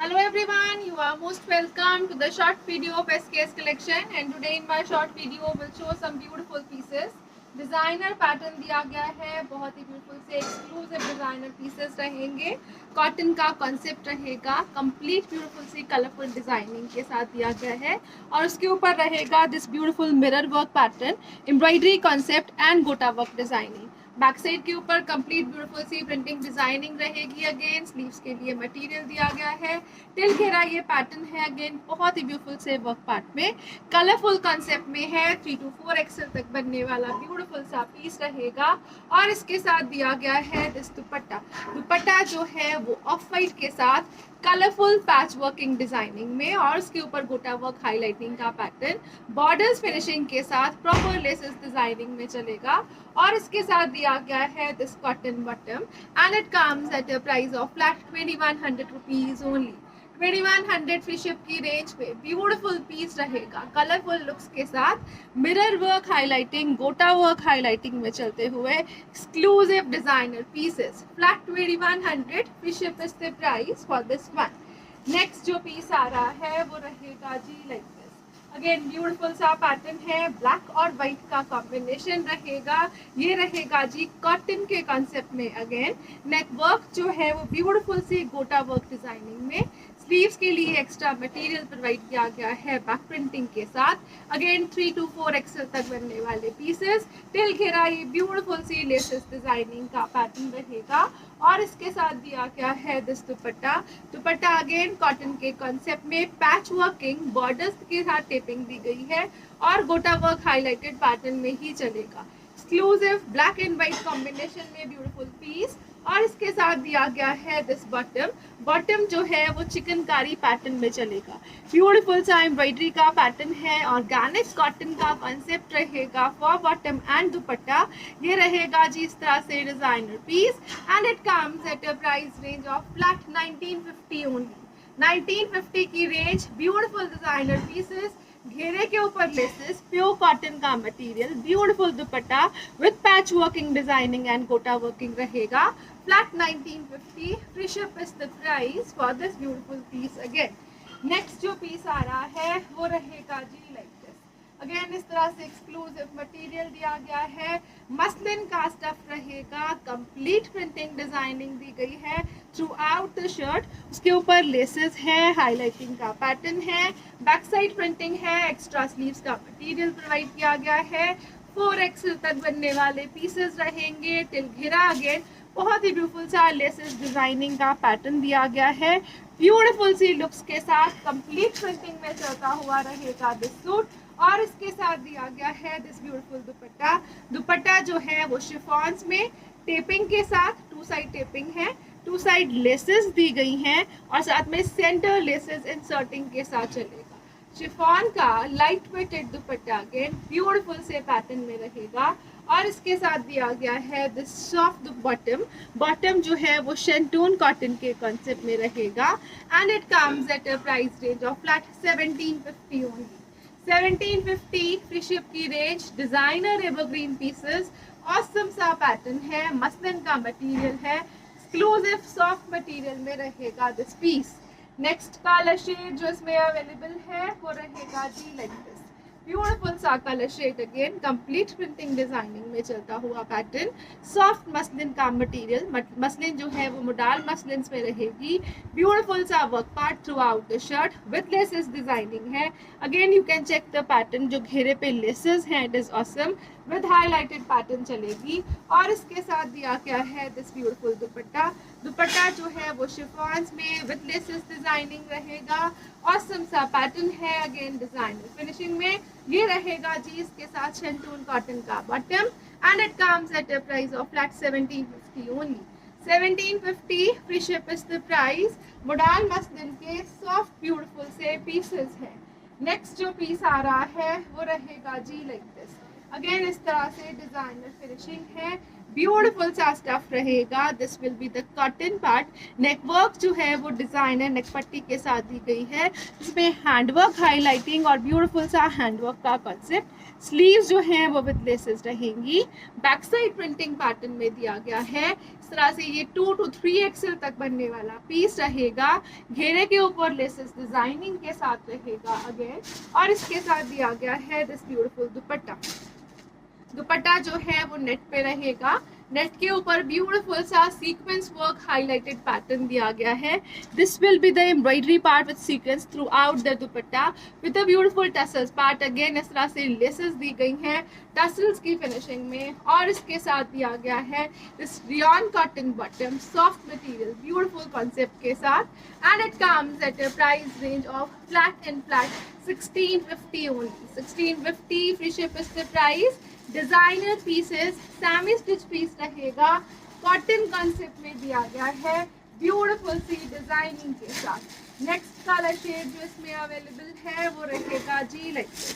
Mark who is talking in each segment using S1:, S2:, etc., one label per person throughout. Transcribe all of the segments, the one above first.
S1: Hello everyone, you are most welcome to the short video of SKS collection and today in my short video will show some beautiful pieces. Designer pattern दिया गया है, बहुत ही beautiful से exclusive designer pieces रहेंगे. Cotton का concept रहेगा, complete beautiful सी colourful designing के साथ दिया गया है और उसके ऊपर रहेगा this beautiful mirror work pattern, embroidery concept and गोटा वर्क डिजाइनिंग. बैक साइड के ऊपर कंप्लीट ब्यूटीफुल सी प्रिंटिंग डिजाइनिंग रहेगी. अगेन स्लीव्स के लिए मटेरियल दिया गया है, टिल घेरा ये पैटर्न है. अगेन बहुत ही ब्यूटीफुल से वर्क पार्ट में कलरफुल कॉन्सेप्ट में है. 3 to 4 एक्सेल तक बनने वाला ब्यूटीफुल सा पीस रहेगा और इसके साथ दिया गया है दिस दुपट्टा. दुपट्टा जो है वो ऑफ वाइट के साथ कलरफुल पैच वर्किंग डिजाइनिंग में और उसके ऊपर गोटा वर्क हाईलाइटिंग का पैटर्न, बॉर्डर्स फिनिशिंग के साथ प्रॉपर लेसेस डिजाइनिंग में चलेगा और इसके साथ दिया गया है this cotton bottom and it comes at a price of flat 2100 rupees only. 2100 free ship की रेंज पे ब्यूटीफुल पीस रहेगा कलरफुल लुक्स के साथ मिरर वर्क हाईलाइटिंग, गोटा वर्क हाईलाइटिंग में चलते हुए exclusive designer pieces. Flat 2100 free ship is the price for this one. Next जो पीस आ रहा है वो रहेगा जी लाइक दिस. अगेन ब्यूटीफुल सा पैटर्न है, ब्लैक और व्हाइट का कॉम्बिनेशन रहेगा. ये रहेगा जी कॉटन के कॉन्सेप्ट में. अगेन नेक वर्क जो है वो ब्यूटीफुल सी गोटा वर्क डिजाइनिंग में. स्लीव्स के लिए एक्स्ट्रा मटेरियल प्रोवाइड किया गया है बैक प्रिंटिंग के साथ. अगेन 3 to 4 एक्सेल तक बनने वाले पीसेस. टिल घेरा ये ब्यूटीफुल सी लेसेस डिजाइनिंग का पैटर्न रहेगा और इसके साथ दिया गया है this dupatta. Dupatta again cotton के कॉन्सेप्ट में पैच वर्किंग बॉर्डर्स के साथ टेपिंग दी गई है और गोटा वर्क हाईलाइटेड पैटर्न में ही चलेगा. Exclusive black and white combination में ब्यूटीफुल पीस और इसके साथ दिया गया है दिस बॉटम. बॉटम जो है वो चिकनकारी पैटर्न में चलेगा. ब्यूटीफुल सा एम्ब्रॉयडरी का पैटर्न है, ऑर्गेनिक कॉटन का कॉन्सेप्ट रहेगा फॉर बॉटम एंड दुपट्टा. ये रहेगा जी इस तरह से designer piece and it comes at a price range of flat 1950 only. 1950 की रेंज. ब्यूटीफुल डिजाइनर पीसेस, घेरे के ऊपर लेसेस, प्योर कॉटन का material, beautiful dupatta with patch working designing and gota working रहेगा. Flat 1950 free ship is the price for this beautiful piece. Again next जो piece आ रहा है वो रहेगा जी लाइक दिस. अगेन इस तरह से एक्सक्लूसिव मटेरियल दिया गया है, मसलिन का स्टफ रहेगा, कंप्लीट प्रिंटिंग डिजाइनिंग दी गई है थ्रू आउट द शर्ट. उसके ऊपर लेसेस है, हाईलाइटिंग का पैटर्न है, बैक साइड प्रिंटिंग है, एक्स्ट्रा स्लीव्स का मटेरियल प्रोवाइड किया गया है. 4 एक्सेल तक बनने वाले पीसेस रहेंगे. टिल घेरा अगेन बहुत ही ब्यूटीफुल सा लेसेस डिजाइनिंग का पैटर्न दिया गया है. ब्यूटीफुल सी लुक्स के साथ कंप्लीट प्रिंटिंग में चलता हुआ रहेगा दिस सूट और इसके साथ दिया गया है दिस ब्यूटीफुल दुपट्टा. दुपट्टा जो है वो शिफॉन्स में टेपिंग के साथ, 2 साइड टेपिंग है, 2 साइड लेसेस दी गई हैं और साथ में सेंटर लेसेस इंसर्टिंग के साथ चलेगा. शिफॉन का light weighted dupatta again beautiful से पैटर्न में रहेगा और इसके साथ दिया गया है दिस सॉफ्ट बॉटम. बॉटम जो है वो शेंटून कॉटन के कॉन्सेप्ट में रहेगा and it comes at a price range of flat 1750 only. 1750 free ship की range. Designer evergreen pieces, awesome सा पैटर्न है, मसलिन का मटेरियल है, एक्सक्लूसिव सॉफ्ट मटेरियल में रहेगा this piece. Next colour shade जो इसमें अवेलेबल है वो रहेगा जी लाइक दिस. ब्यूटीफुल सा colour shade again complete printing designing में चलता हुआ पैटर्न. सॉफ्ट मसलिन का मटेरियल, मसलिन जो है वो मोडाल मसलिन में रहेगी. ब्यूटीफुल सा work part throughout the shirt with laces designing है. Again you can check the pattern, जो घेरे पे लेसेस हैं it is awesome with highlighted pattern चलेगी और इसके साथ दिया गया है दिस ब्यूटीफुल दुपट्टा. दुपट्टा जो है वो शिफॉन्स में विद लेसेस डिजाइनिंग रहेगा. ऑसम सा पैटर्न है अगेन डिजाइनर फिनिशिंग में. ये रहेगा जी इसके साथ शेंटून कॉटन का bottom and it comes at a price of flat 1750 only. 1750 free ship is the price. Modal muslin के सॉफ्ट ब्यूटीफुल से पीसेस हैं. नेक्स्ट जो पीस आ रहा है वो रहेगा जी लाइक दिस. अगेन इस तरह से डिजाइनर फिनिशिंग है, ब्यूटीफुल सा स्टफ रहेगा। This will be the cotton part. Neck work जो है वो डिजाइनर नेक पट्टी के साथ दी गई है, इसमें हैंडवर्क हाईलाइटिंग और ब्यूटीफुल सा हैंडवर्क का कॉन्सेप्ट। स्लीव्स जो है वो विद लेसेस रहेंगी। बैक साइड प्रिंटिंग पैटर्न में दिया गया है। इस तरह से ये 2 to 3 एक्सेल तक बनने वाला पीस रहेगा। घेरे के ऊपर लेसेस डिजाइनिंग के साथ रहेगा अगेन, और इसके साथ दिया गया है दिस ब्यूटीफुल दुपट्टा। दुपट्टा जो है वो नेट पे रहेगा। नेट के ऊपर ब्यूटीफुल सा सीक्वेंस वर्क हाईलाइटेड पैटर्न दिया गया है। This will be the embroidery part with sequence through out the dupatta with the beautiful tassels part. Again इस तरह से लेसेस दी गई हैं टसल्स की फिनिशिंग में, और इसके साथ दिया गया है this rayon cotton bottom, soft material, beautiful concept के साथ। And it comes at a price range of flat and flat 1650 only. 1650 free ship is the price. Designer pieces, semi stitch piece रहेगा, कॉटन कॉन्सेप्ट में दिया गया है, beautiful सी designing के साथ। Next colour shade जो इसमें अवेलेबल है वो रहेगा जी लाइक दिस,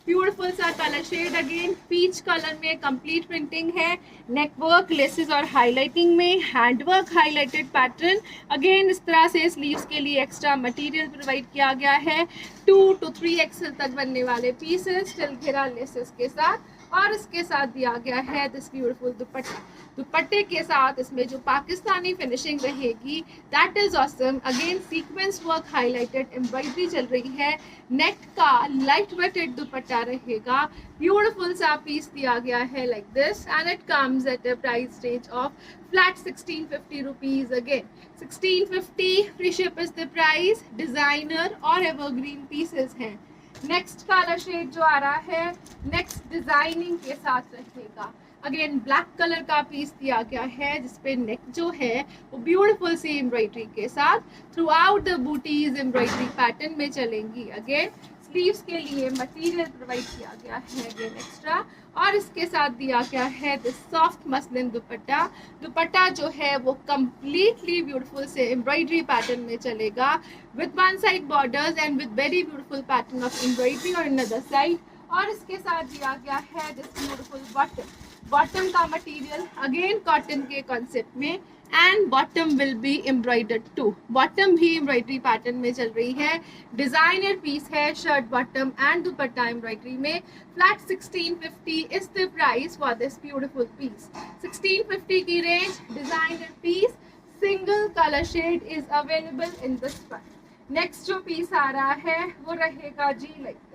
S1: ब्यूटीफुल सा colour shade. Again peach colour में कंप्लीट प्रिंटिंग है, नेक वर्क, लेसेस और हाईलाइटिंग में हैंडवर्क हाईलाइटेड पैटर्न। अगेन इस तरह से स्लीव्स के लिए एक्स्ट्रा मटेरियल प्रोवाइड किया गया है। 2 to 3 एक्सेल तक बनने वाले पीसेस स्टिल घेरा लेसेस के साथ, और इसके साथ दिया गया है दिस ब्यूटीफुल दुपट्टा। दुपट्टे के साथ इसमें जो पाकिस्तानी फिनिशिंग रहेगी that is awesome. Again sequence work highlighted embroidery चल रही है। नेक का लाइट वेटेड दुपट्टा रहेगा। ब्यूटीफुल सा पीस दिया गया है like this, and it comes at a price range of flat 1650 rupees. Again 1650 free ship is the price. Designer और एवरग्रीन पीसेस हैं। नेक्स्ट कलर शेड जो आ रहा है नेक्स्ट डिजाइनिंग के साथ रहेगा। अगेन ब्लैक कलर का पीस दिया गया है जिसपे नेक जो है वो ब्यूटीफुल सी एम्ब्रॉयडरी के साथ through out the booties embroidery pattern में चलेंगी। अगेन स्लीव्स के लिए मटेरियल प्रोवाइड किया गया है अगेन एक्स्ट्रा, और इसके साथ दिया गया है this soft muslin dupatta. Dupatta जो है वो कंप्लीटली ब्यूटीफुल से एम्ब्रॉयडरी पैटर्न में चलेगा with one side borders and with very beautiful pattern of embroidery और अनदर साइड, और इसके साथ दिया गया है दिस ब्यूटीफुल बॉटम। बॉटम का मटेरियल अगेन कॉटन के कॉन्सेप्ट में, and bottom will be embroidered too. Bottom भी एम्ब्रॉयडरी पैटर्न में चल रही है। डिजाइनर पीस है, shirt bottom and dupatta embroidery में। Flat 1650 is the price for this beautiful piece. 1650 की range, designer piece, single colour shade is available in this one. Next जो piece आ रहा है वो रहेगा जी लाइक दिस,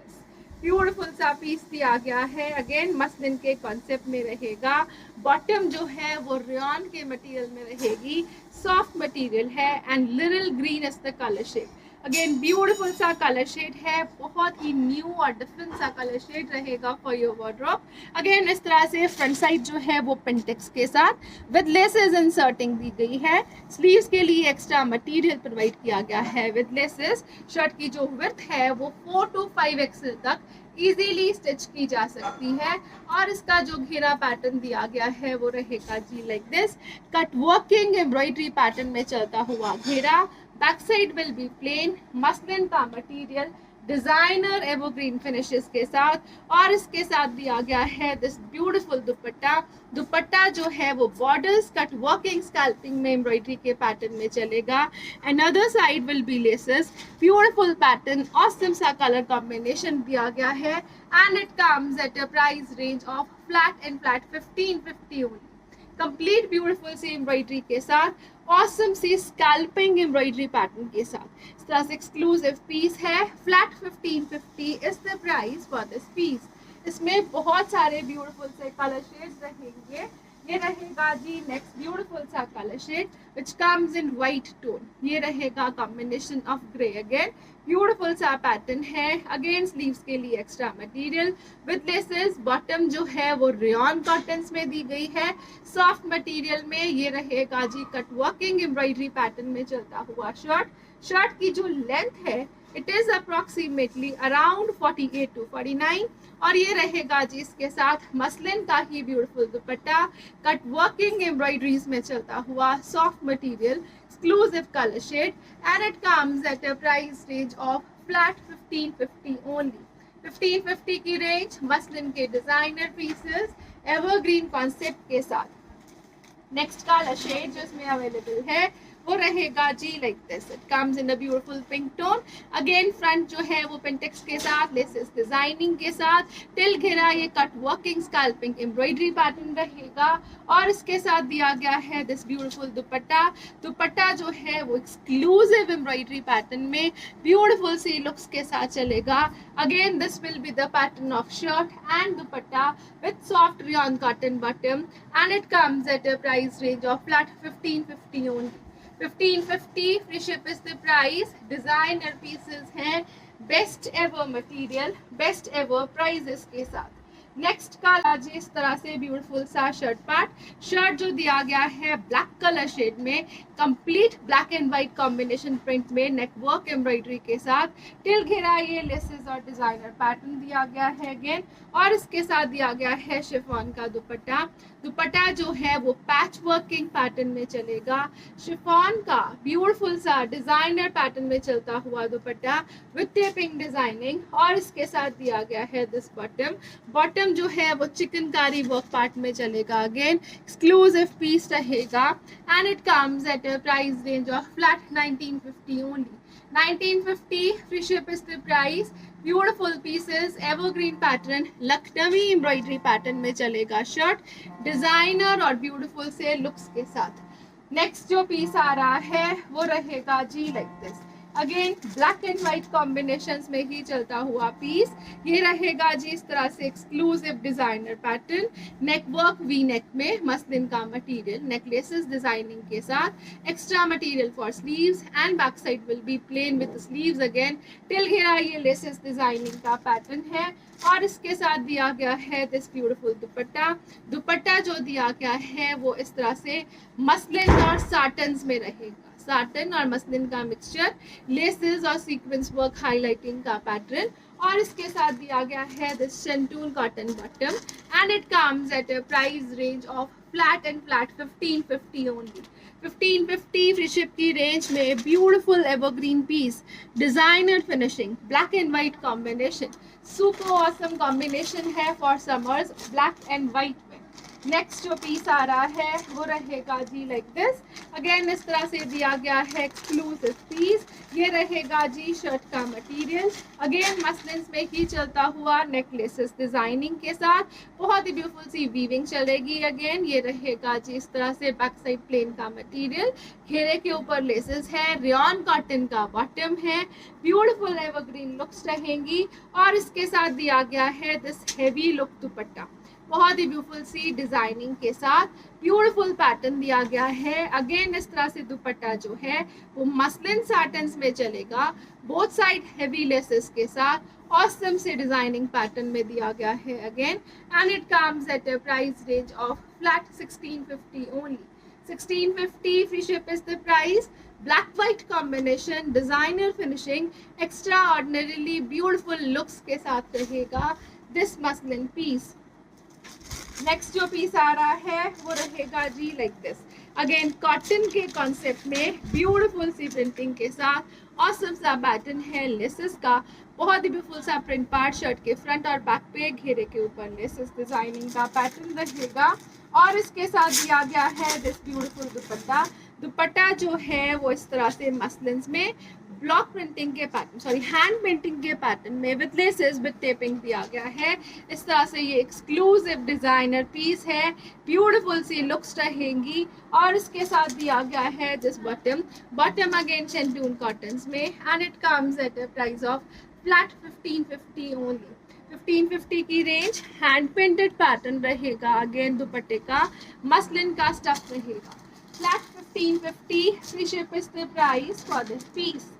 S1: ब्यूटीफुल सा पीस दिया गया है। अगेन मसलिन के कॉन्सेप्ट में रहेगा। बॉटम जो है वो रेयॉन के मटेरियल में रहेगी, सॉफ्ट मटेरियल है, and little green is the colour shade. Again beautiful सा कलर शेड है, बहुत ही न्यू और डिफरेंट सा कलर शेड रहेगा फॉर योर वार्डरोब। अगेन इस तरह से फ्रंट साइड जो है वो पेंटेक्स के साथ विद लेसेस इंसर्टिंग दी गई है। स्लीव्स के लिए एक्स्ट्रा मटेरियल प्रोवाइड किया गया है विद लेसेस। शर्ट की जो विड्थ है वो 4 to 5 एक्सेल तक इजीली स्टिच की जा सकती है, और इसका जो घेरा पैटर्न दिया गया है वो रहेगा जी like this, cut working embroidery pattern में चलता हुआ घेरा। Back side will be plain, muslin का मटेरियल, डिजाइनर एवरग्रीन फिनिशेस के साथ, और इसके साथ दिया गया है दिस ब्यूटीफुल दुपट्टा। दुपट्टा जो है वो बॉर्डर्स, कट वर्किंग, स्कैल्पिंग में एम्ब्रॉयडरी के पैटर्न में चलेगा। Another side will be laces, beautiful pattern, awesome सा कलर कॉम्बिनेशन दिया गया है, and it comes at a price range of flat and flat 1550 only. Complete beautiful सी एम्ब्रॉयडरी के साथ, ऑसम सी स्कैल्पिंग एम्ब्रॉयडरी पैटर्न के साथ। इस तरह से एक्सक्लूसिव पीस है। Flat 1550 is the price for this piece. इसमें बहुत सारे ब्यूटीफुल से कलर शेड्स रहेंगे। ये रहेगा जी नेक्स्ट ब्यूटीफुल सा colour shade which comes in white tone. ये रहेगा combination of grey. Again beautiful सा पैटर्न है। अगेन स्लीव्स के लिए extra material with laces. Bottom जो है वो रेयॉन कॉटन्स में दी गई है, सॉफ्ट मटेरियल में। ये रहेगा जी कट वर्किंग एम्ब्रॉयडरी पैटर्न में चलता हुआ शर्ट। शर्ट की जो लेंथ है it is approximately around 48 to 49, और ये रहेगा जी इसके साथ मसलिन का ही beautiful dupatta, cut working embroideries में चलता हुआ soft material, exclusive colour shade, and it comes at a price range of flat 1550 only. 1550 की रेंज, मसलिन के डिजाइनर पीसेस एवरग्रीन कॉन्सेप्ट के साथ। नेक्स्ट कलर शेड जो इसमें अवेलेबल है वो रहेगा जी like this. It comes in a beautiful pink tone. Again front जो है वो पेंटेक्स के साथ, लेसेस डिजाइनिंग के साथ, टिल घेरा ये cut working scalloping embroidery pattern रहेगा. और इसके साथ दिया गया है दिस ब्यूटीफुल दुपट्टा. दुपट्टा जो है वो एक्सक्लूसिव एम्ब्रॉयडरी पैटर्न में ब्यूटीफुल सी लुक्स के साथ चलेगा. Again this will be the pattern of shirt and dupatta with soft rayon cotton bottom, and it comes at a price range of flat 1550 only. 1550 free ship is the price. Designer pieces हैं, best ever material, best ever prices के साथ. Next का जी इस तरह से beautiful सा shirt part. Shirt जो दिया गया है ब्लैक कलर शेड में, complete black and white combination print में, नेकवर्क एम्ब्रॉयडरी के साथ, टिल घेरा ये लेसेस और डिजाइनर पैटर्न दिया गया है अगेन. और इसके साथ दिया गया है शिफॉन का दुपट्टा. दुपट्टा जो है वो पैच वर्किंग पैटर्न में चलेगा. शिफॉन का ब्यूटीफुल सा डिजाइनर पैटर्न में चलता हुआ दुपट्टा विद टेपिंग डिजाइनिंग. और इसके साथ दिया गया है दिस बॉटम. बॉटम जो है वो चिकनकारी वर्क पार्ट में चलेगा. अगेन एक्सक्लूसिव पीस रहेगा and it comes at a price range of flat 1950 only. 1950 free ship is the price. Beautiful pieces, evergreen pattern, Lucknowi embroidery pattern में चलेगा शर्ट, डिजाइनर और beautiful से लुक्स के साथ. नेक्स्ट जो पीस आ रहा है वो रहेगा जी like this. Again black and white combinations में ही चलता हुआ पीस. ये रहेगा जी इस तरह से exclusive designer pattern, neck work V neck में, मसलिन का मटेरियल, नेकलेसेस डिजाइनिंग के साथ, extra material for sleeves and back side will be plain with sleeves. Again till घेरा ये लेसेस डिजाइनिंग का पैटर्न है. और इसके साथ दिया गया है दिस ब्यूटीफुल दुपट्टा. दुपट्टा जो दिया गया है वो इस तरह से मसलिन और साटन्स में रहेगा. साटन और मसलिन का मिक्सचर, लेसेस और सीक्वेंस वर्क हाईलाइटिंग का पैटर्न. और इसके साथ दिया गया है this shantoon cotton bottom and it comes at a price range of flat and flat 1550 only. 1550 free ship की रेंज में beautiful evergreen piece, designer finishing, black and white combination, super awesome combination है for summers, black and white में. Next जो piece आ रहा है वो रहेगा जी लाइक दिस. अगेन इस तरह से दिया गया है एक्सक्लूसिव पीस. ये रहेगा जी शर्ट का मटेरियल. अगेन मसलिन में ही चलता हुआ नेकलेसेस डिजाइनिंग के साथ, बहुत ही ब्यूटीफुल सी वीविंग चलेगी. अगेन ये रहेगा जी इस तरह से बैक साइड प्लेन का मटेरियल, घेरे के ऊपर लेसेस है, रेयन कॉटन का बॉटम है, ब्यूटीफुल एवरग्रीन लुक्स रहेंगी. और इसके साथ दिया गया है दिस हेवी लुक दुपट्टा, बहुत ही ब्यूटीफुल सी डिजाइनिंग के साथ, ब्यूटीफुल पैटर्न दिया गया है. अगेन इस तरह से दुपट्टा जो है वो मसलिन साटन्स में चलेगा, बोथ साइड हेवी लेसेस के साथ, ऑसम से डिजाइनिंग पैटर्न में दिया गया है again. And it comes at a price range of flat 1650 only. 1650 free ship is the price. Black white combination, designer finishing, extra ordinarily beautiful looks के साथ रहेगा दिस मसलिन पीस. नेक्स्ट जो piece आ रहा है वो रहेगा जी लाइक दिस. अगेन कॉटन के कॉन्सेप्ट में ब्यूटीफुल सी प्रिंटिंग के साथ, ऑसम सा पैटर्न है लेसेस का, बहुत ही ब्यूटीफुल सा प्रिंट पार्ट शर्ट के फ्रंट और बैक पे, घेरे के ऊपर लेसेस डिजाइनिंग का पैटर्न रहेगा. और इसके साथ दिया गया है दिस ब्यूटीफुल दुपट्टा. दुपट्टा जो है वो इस तरह से मसलिन में ब्लॉक प्रिंटिंग के पैटर्न, सॉरी हैंड पेंटिंग के पैटर्न में विद लेसेस विद टेपिंग दिया गया है. इस तरह से ये एक्सक्लूसिव डिजाइनर पीस है, ब्यूटीफुल सी लुक्स रहेंगी. और इसके साथ दिया गया है this bottom. Bottom again shantoon cottons में and it comes at a price of flat 1550 only. 1550 की रेंज. हैंड पेंटेड पैटर्न रहेगा. अगेन दुपट्टे का मसलिन का स्टफ रहेगा. Flat 1550 free ship is the price for this piece.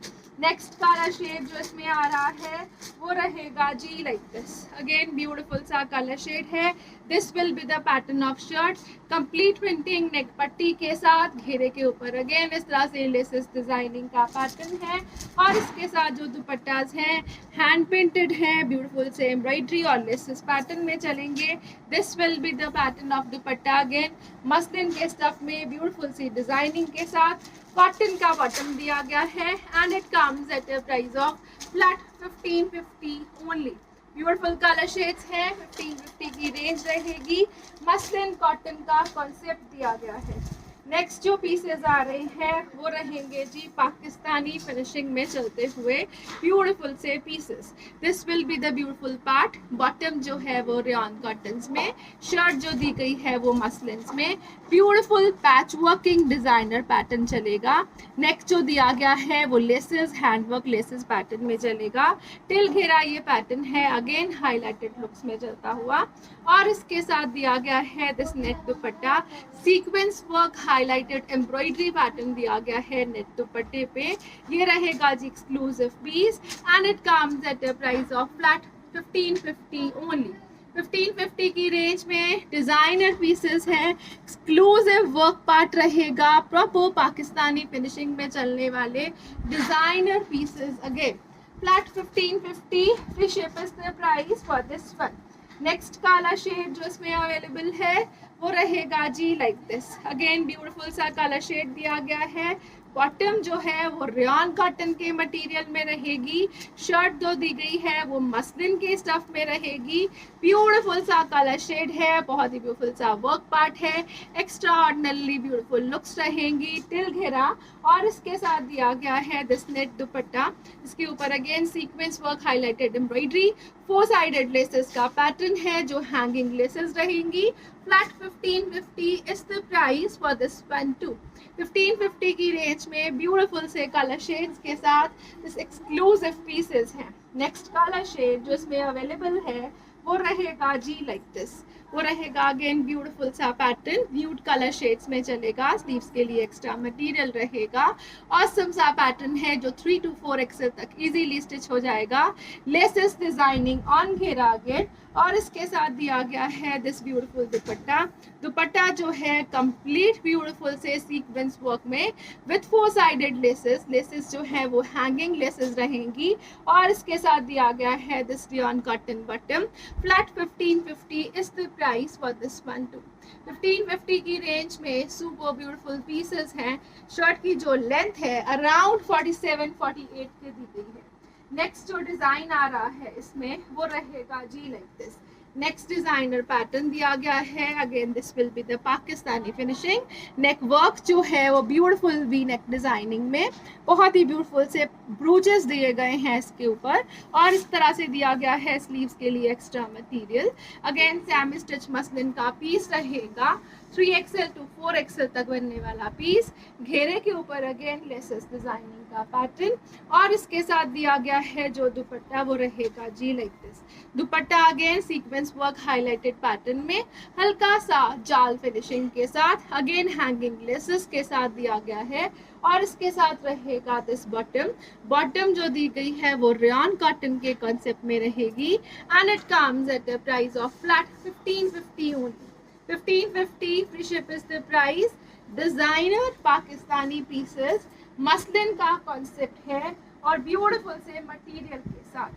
S1: Next colour shade जो इसमें आ रहा है वो रहेगा जी लाइक दिस. अगेन ब्यूटीफुल सा कलर शेड है. This will be the pattern of shirt, complete printing neck पट्टी के साथ, घेरे के ऊपर अगेन इस तरह से लेसेस डिजाइनिंग का पैटर्न है. और इसके साथ जो दुपट्टास हैं हैंड पेंटेड है, ब्यूटीफुल से एम्ब्रॉयडरी और लेसेस पैटर्न में चलेंगे. This will be the pattern of dupatta. Again muslin के स्टफ में ब्यूटीफुल सी डिजाइनिंग के साथ, कॉटन का बॉटम दिया गया है and it comes at a price of flat 1550 only. Beautiful colour shades हैं, 1550 की रेंज रहेगी। मसलिन कॉटन का कॉन्सेप्ट दिया गया है। नेक्स्ट जो पीसेस आ रहे हैं वो रहेंगे जी पाकिस्तानी फिनिशिंग में चलते हुए ब्यूटीफुल से pieces. This will be the beautiful part. Bottom जो है वो रेयन कॉटन्स में, शर्ट जो दी गई है वो मसलिन्स में। Beautiful patch working designer pattern चलेगा। नेक्स्ट जो दिया गया है वो लेसेस, हैंडवर्क लेसेस पैटर्न में चलेगा। टिल घेरा ये पैटर्न है, अगेन हाईलाइटेड लुक्स में चलता हुआ। और इसके साथ दिया गया है this net dupatta, sequence work highlighted embroidery pattern दिया गया है नेट दुपट्टे पे। ये रहेगा जी exclusive piece and it comes at a price of flat 1550 only. 1550 की रेंज में डिजाइनर पीसेस हैं, एक्सक्लूसिव वर्क पार्ट रहेगा, प्रॉपर पाकिस्तानी फिनिशिंग में चलने वाले designer pieces. Again flat 1550, free ship is the price for this one. Next काला shade जो इसमें अवेलेबल है वो रहेगा जी लाइक दिस। अगेन ब्यूटीफुल सा कलर शेड दिया गया है। बॉटम जो है वो रेयन कॉटन के मटेरियल में रहेगी। शर्ट जो दी गई है वो मसलिन के स्टफ में रहेगी। ब्यूटीफुल सा कलर शेड है, बहुत ही ब्यूटीफुल सा वर्क पार्ट है, एक्स्ट्रा ऑर्डिनरी ब्यूटीफुल लुक्स रहेंगी। टिल घेरा और इसके साथ दिया गया है दिस नेट दुपट्टा। इसके ऊपर again sequence work highlighted embroidery, 4 sided laces का पैटर्न है जो हैंगिंग लेसेस रहेंगी। Flat 1550 is the price for this one to. 1550 की रेंज में ब्यूटीफुल से कलर शेड्स के साथ दिस एक्सक्लूसिव पीसेस हैं। नेक्स्ट कलर शेड जो इसमें अवेलेबल है वो रहेगा जी लाइक दिस। वो रहेगा अगेन ब्यूटीफुल सा पैटर्न, न्यूड कलर शेड्स में चलेगा। स्लीव्स के लिए एक्स्ट्रा मटेरियल रहेगा। ऑसम सा पैटर्न है जो 3 to 4 एक्सेल तक इजीली स्टिच हो जाएगा। लेसेस डिजाइनिंग ऑन घेरा अगेन और इसके साथ दिया गया है दिस ब्यूटीफुल दुपट्टा। दुपट्टा जो है कंप्लीट ब्यूटीफुल से सीक्वेंस वर्क में विथ 4 साइडेड लेसेस। लेसेस जो है वो हैंगिंग लेसेस रहेंगी और इसके साथ दिया गया है this rayon cotton bottom. Flat 1550 is the price for this one to. 1550 की रेंज में सुपर ब्यूटीफुल पीसेस हैं। शर्ट की जो लेंथ है अराउंड 47-48 की दी गई है। नेक्स्ट जो डिजाइन आ रहा है इसमें वो रहेगा जी like this. Next designer pattern दिया गया है। Again this will be the Pakistani finishing. Neck work जो है वो ब्यूटीफुल वी नेक डिजाइनिंग में, बहुत ही ब्यूटीफुल से ब्रूचेस दिए गए हैं इसके ऊपर और इस तरह से दिया गया है स्लीव्स के लिए extra material. Again semi stitch muslin का पीस रहेगा, 3XL to 4XL तक बनने वाला पीस। घेरे के ऊपर अगेन लेसेस डिजाइनिंग का पैटर्न और इसके साथ दिया गया है जो दुपट्टा वो रहेगा जी like this. Dupatta again sequence work highlighted pattern में हल्का सा जाल फिनिशिंग के साथ, अगेन हैंगिंग लेसेस के साथ दिया गया है और इसके साथ रहेगा दिस बॉटम। बॉटम जो दी गई है वो रेयन कॉटन के कॉन्सेप्ट में रहेगी and it comes at a price of flat 1550 only. 1550 free ship is the price. Designer Pakistani pieces, muslin का कॉन्सेप्ट है और ब्यूटीफुल से मटेरियल के साथ।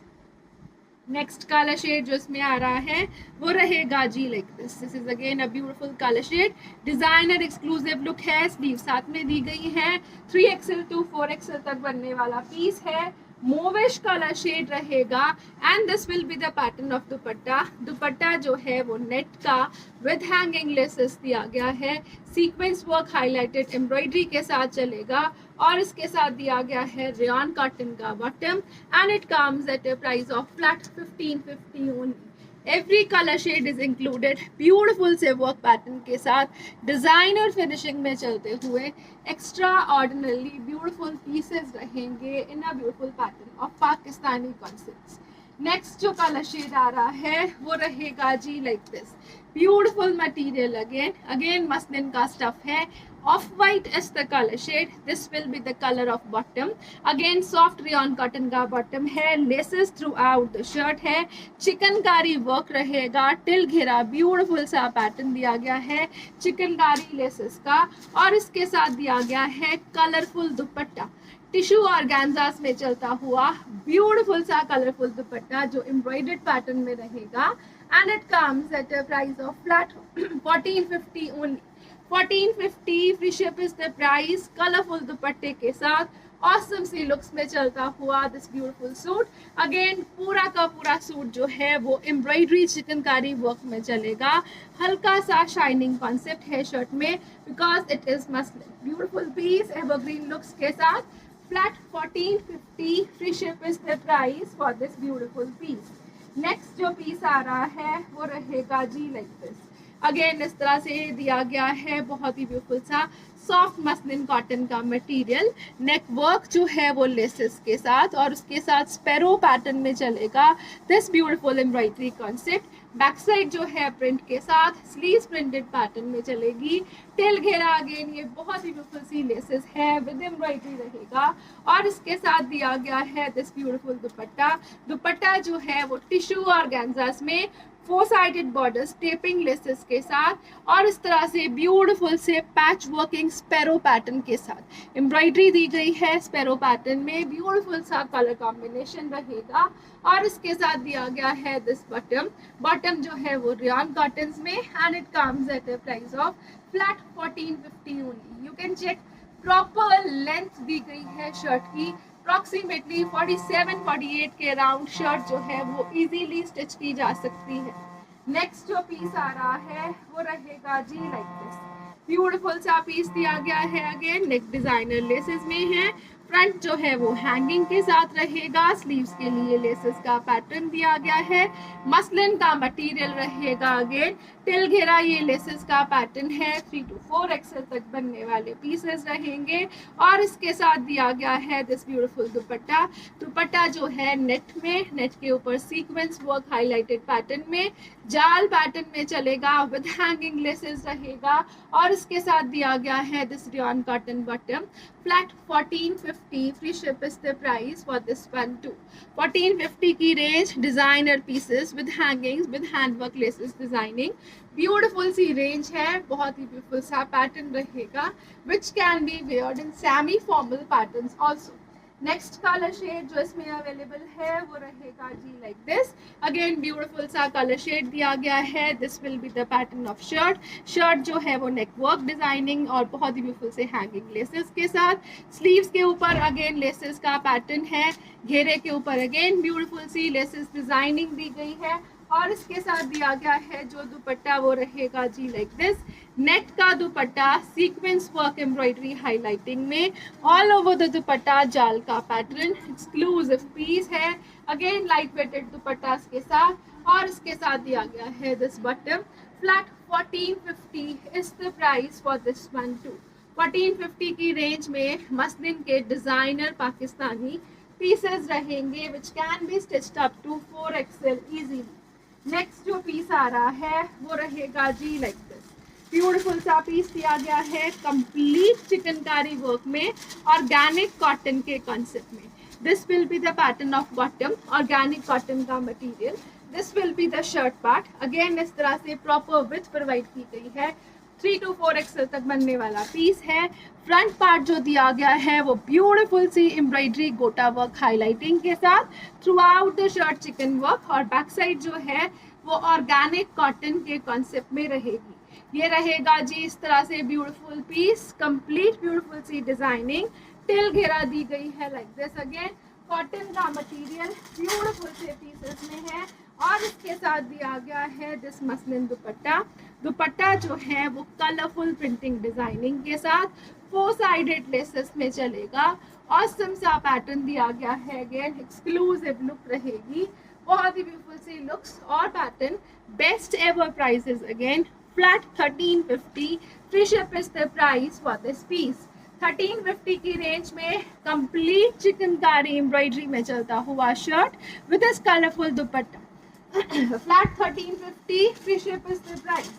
S1: नेक्स्ट कलर शेड जो इसमें आ रहा है वो रहेगा जी like this. This is again a beautiful colour shade. Designer exclusive look है, स्लीव साथ में दी गई है, 3XL to 4XL तक बनने वाला पीस है। मोविश कलर शेड रहेगा and this will be the pattern of दुपट्टा। दुपट्टा जो है वो नेट का विद हैंगिंग लेसेस दिया गया है, सीक्वेंस वर्क हाईलाइटेड एम्ब्रॉयडरी के साथ चलेगा और इसके साथ दिया गया है रेयन कॉटन का bottom and it comes at a price of flat 1550 only. Every colour shade is included, beautiful से वर्क पैटर्न के साथ डिजाइनर फिनिशिंग में चलते हुए एक्स्ट्रा ऑर्डिनरी ब्यूटीफुल पीसेस रहेंगे in a beautiful pattern of Pakistani concepts. Next जो colour shade आ रहा है वो रहेगा जी like this. Beautiful material again muslin का स्टफ है। Off white is the colour shade. This will be the colour of bottom. Again soft rayon cotton का बॉटम है, laces throughout the shirt है, चिकनकारी वर्क रहेगा, till घेरा ब्यूटीफुल सा पैटर्न दिया गया है चिकनकारी लेसेस का और इसके साथ दिया गया है कलरफुल दुपट्टा। टिश्यू ऑर्गेन्जास में चलता हुआ ब्यूटीफुल सा कलरफुल दुपट्टा जो एम्ब्रॉयडर्ड पैटर्न में रहेगा and it comes at a price of flat 1450 only. 1450 free ship is the price. Colourful दुपट्टे के साथ ऑसम सी लुक्स में चलता हुआ दिस ब्यूटीफुल सूट। अगेन पूरा का पूरा सूट जो है वो एम्ब्रॉयडरी चिकनकारी वर्क में चलेगा। हल्का सा शाइनिंग कॉन्सेप्ट है शर्ट में because it is muslin. Beautiful piece evergreen looks के साथ flat 1450 free ship is the price for this beautiful piece. Next जो पीस आ रहा है वो रहेगा जी लाइक दिस। अगेन इस तरह से दिया गया है बहुत ही ब्यूटीफुल सा सॉफ्ट मसलिन कॉटन का मटेरियल। नेक वर्क जो है वो लेसेस के साथ और उसके साथ स्पैरो पैटर्न में चलेगा this beautiful embroidery concept. Back side जो है प्रिंट के साथ स्लीव्स प्रिंटेड पैटर्न में चलेगी। टेल घेरा अगेन ये बहुत ही ब्यूटीफुल सी लेसेस है विद एम्ब्रॉयडरी रहेगा और इसके साथ दिया गया है दिस ब्यूटीफुल दुपट्टा। दुपट्टा जो है वो टिश्यू ऑर्गेन्जास में 4 साइडेड बॉर्डर टेपिंग लेसेस के साथ और इस तरह से ब्यूटीफुल से पैच वर्किंग स्पैरो पैटर्न के साथ एम्ब्रॉयडरी दी गई है। स्पैरो पैटर्न में ब्यूटीफुल सा कलर कॉम्बिनेशन रहेगा और इसके साथ दिया गया है दिस बॉटम जो है वो रियॉन कॉटन में and it comes at a price of flat 1450 only. You can check proper length दी गई है शर्ट की। अप्रॉक्सीमेटली 47-48 के अराउंड शर्ट जो है वो इजीली स्टिच की जा सकती है। नेक्स्ट जो पीस आ रहा है वो रहेगा जी लाइक दिस। ब्यूटीफुल सा पीस दिया गया है। अगेन नेक डिजाइनर लेसेस में है। फ्रंट जो है वो हैंगिंग के साथ रहेगा। स्लीव्स के लिए लेसेस का पैटर्न दिया गया है। मसलिन का मटेरियल रहेगा। अगेन टिल घेरा ये लेसेस का पैटर्न है। 3 to 4 एक्सेल तक बनने वाले पीसेस रहेंगे और इसके साथ दिया गया है दिस ब्यूटीफुल दुपट्टा। दुपट्टा जो है नेट में, नेट के ऊपर सीक्वेंस वर्क हाईलाइटेड पैटर्न में जाल पैटर्न में चलेगा विद हैंगिंग लेसेस रहेगा और इसके साथ दिया गया है this rayon cotton bottom. Flat 1450 free ship is the price for this one too. 1450 की range designer pieces with hangings with handwork laces designing. Beautiful सी रेंज है। बहुत ही ब्यूटीफुल सा पैटर्न रहेगा which can be weared in semi formal patterns also. Next colour shade जो इसमें available है वो रहेगा जी लाइक दिस। अगेन ब्यूटीफुल सा कलर शेड दिया गया है। This will be the pattern of shirt. Shirt जो है वो नेक वर्क डिजाइनिंग और बहुत ही ब्यूटीफुल से हैंगिंग लेसेस के साथ। स्लीव्स के ऊपर अगेन लेसेस का पैटर्न है। घेरे के ऊपर अगेन ब्यूटीफुल सी लेसेस डिजाइनिंग दी गई है और इसके साथ दिया गया है जो दुपट्टा वो रहेगा जी लाइक दिस। नेट का दुपट्टा सीक्वेंस वर्क एम्ब्रॉयडरी हाईलाइटिंग में ऑल ओवर द दुपट्टा जाल का पैटर्न एक्सक्लूसिव पीस है। अगेन लाइट वेटेड दुपट्टा के साथ और इसके साथ दिया गया है this bottom. Flat 1450 is the price for this one too. 1450 की रेंज में मसलिन के डिजाइनर पाकिस्तानी पीसेस रहेंगे which can be stitched up to 4 XL easily. Next जो पीस आ रहा है वो रहेगा जी लाइक दिस। ब्यूटीफुल सा पीस दिया गया है कंप्लीट चिकनकारी वर्क में ऑर्गेनिक कॉटन के कॉन्सेप्ट में। This will be the pattern of bottom organic cotton का material. This will be the shirt part. Again इस तरह से प्रॉपर विड्थ प्रोवाइड की गई है। 3 to 4 एक्सेल तक बनने वाला पीस है। फ्रंट पार्ट जो दिया गया है वो ब्यूटीफुल सी एम्ब्रॉयडरी गोटा वर्क हाईलाइटिंग के साथ through out the shirt chicken work और बैक साइड जो है वो ऑर्गेनिक कॉटन के कॉन्सेप्ट में रहेगी। ये रहेगा जी इस तरह से ब्यूटीफुल पीस। कंप्लीट ब्यूटीफुल सी डिजाइनिंग टिल घेरा दी गई है लाइक दिस। अगेन कॉटन का मटेरियल ब्यूटीफुल से पीसेस में है और इसके साथ दिया गया है दिस मसलिन दुपट्टा। दुपट्टा जो है वो कलरफुल प्रिंटिंग डिजाइनिंग के साथ 4 साइडेड लेसेस में चलेगा। ऑसम सा पैटर्न दिया गया है। अगेन एक्सक्लूसिव लुक रहेगी। बहुत ही ब्यूटीफुल सी लुक्स और pattern. Best ever prices again flat 1350 free ship is the price for this piece. 1350 की रेंज में कंप्लीट चिकनकारी एम्ब्रॉयडरी में चलता हुआ shirt with this colourful dupatta. Flat 1350 free ship is the price.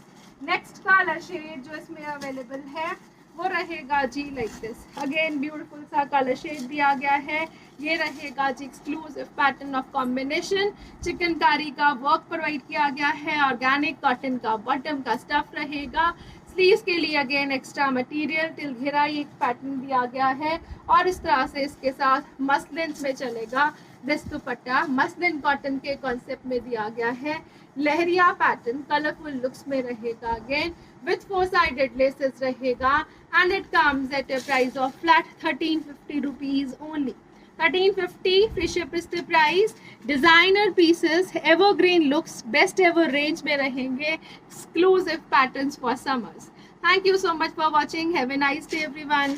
S1: Next colour shade जो इसमें available है वो रहेगा जी लाइक दिस। अगेन ब्यूटीफुल सा कलर शेड दिया गया है। ये रहेगा जी exclusive pattern of combination. Chikankari का वर्क प्रोवाइड किया गया है। ऑर्गेनिक कॉटन का बॉटम का स्टफ रहेगा। स्लीव्स के लिए अगेन एक्स्ट्रा मटेरियल टिल घेरा ये पैटर्न दिया गया है और इस तरह से इसके साथ मसलिन में चलेगा दिस दुपट्टा। मसलिन कॉटन के कॉन्सेप्ट में दिया गया है। लहरिया पैटर्न कलरफुल लुक्स में रहेगा अगेन विथ 4 साइडेड लेसेस रहेगा and it comes at a price of flat 1350 rupees only. 1350 free ship is the price. Designer pieces evergreen looks best ever range में रहेंगे. Exclusive patterns for summers. Thank you so much for watching. Have a nice day everyone.